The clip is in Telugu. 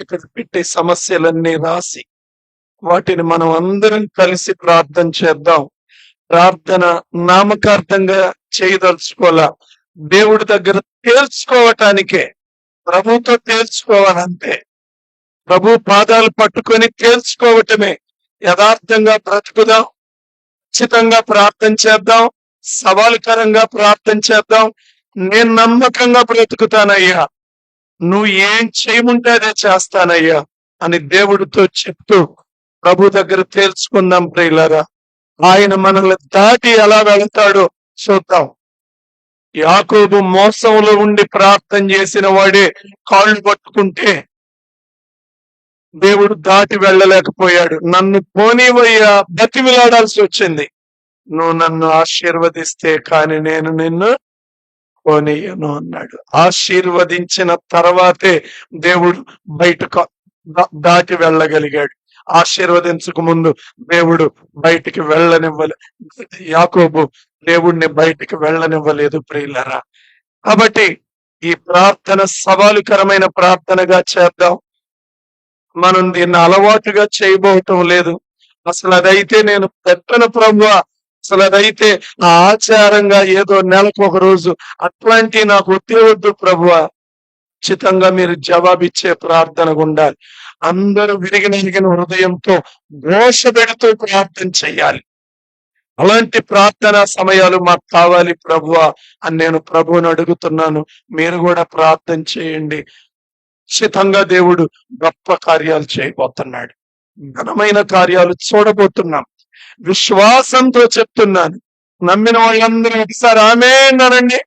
ఇక్కడ పెట్టే సమస్యలన్నీ రాసి వాటిని మనం అందరం కలిసి ప్రార్థన చేద్దాం. ప్రార్థన నామకార్థంగా చేయదలుచుకోవాలా, దేవుడి దగ్గర తేల్చుకోవటానికే, ప్రభుతో తేల్చుకోవాలంటే, ప్రభు పాదాలు పట్టుకొని తేల్చుకోవటమే. యథార్థంగా బ్రతుకుదాం, ఖచ్చితంగా ప్రార్థన చేద్దాం, సవాలుకరంగా ప్రార్థన చేద్దాం. నేను నమ్మకంగా బ్రతుకుతానయ్యా, నువ్వు ఏం చేయమంటే అదే చేస్తానయ్యా అని దేవుడితో చెప్తూ ప్రభు దగ్గర తేల్చుకుందాం ప్రియులారా. ఆయన మనల్ని దాటి ఎలా వెళతాడో చూద్దాం. యాకోబు మోసంలో ఉండి ప్రార్థన చేసిన వాడే కాళ్ళు పట్టుకుంటే దేవుడు దాటి వెళ్ళలేకపోయాడు. నన్ను పోనీవయ్యా, బతిమిలాడాల్సి వచ్చింది. నువ్వు నన్ను ఆశీర్వదిస్తే కానీ నేను నిన్ను పోనీయను అన్నాడు. ఆశీర్వదించిన తర్వాతే దేవుడు బయటకు దాటి వెళ్ళగలిగాడు. ఆశీర్వదించక ముందు దేవుడు బయటికి యాకోబు దేవుడిని బయటికి వెళ్ళనివ్వలేదు ప్రియులరా. కాబట్టి ఈ ప్రార్థన సవాలుకరమైన ప్రార్థనగా చేద్దాం. మనం దీన్ని అలవాటుగా చేయబోవటం లేదు. అసలు అదైతే నేను పెట్టను ప్రభువా, అసలు అదైతే నా ఆచారంగా ఏదో నెలకు ఒక రోజు అట్లాంటి నాకు వద్దు ప్రభువా. ఖచ్చితంగా మీరు జవాబిచ్చే ప్రార్థనగా ఉండాలి. అందరూ విరిగిన హృదయంతో ఘోష పెడుతూ ప్రార్థన చెయ్యాలి. అలాంటి ప్రార్థనా సమయాలు మాకు కావాలి ప్రభువా అని నేను ప్రభువుని అడుగుతున్నాను. మీరు కూడా ప్రార్థన చేయండి. ఖచ్చితంగా దేవుడు గొప్ప కార్యాలు చేయబోతున్నాడు. ఘనమైన కార్యాలు చూడబోతున్నాం. విశ్వాసంతో చెప్తున్నాను. నమ్మిన వాళ్ళందరూ ఒకసారి ఆమేన్ అనండి.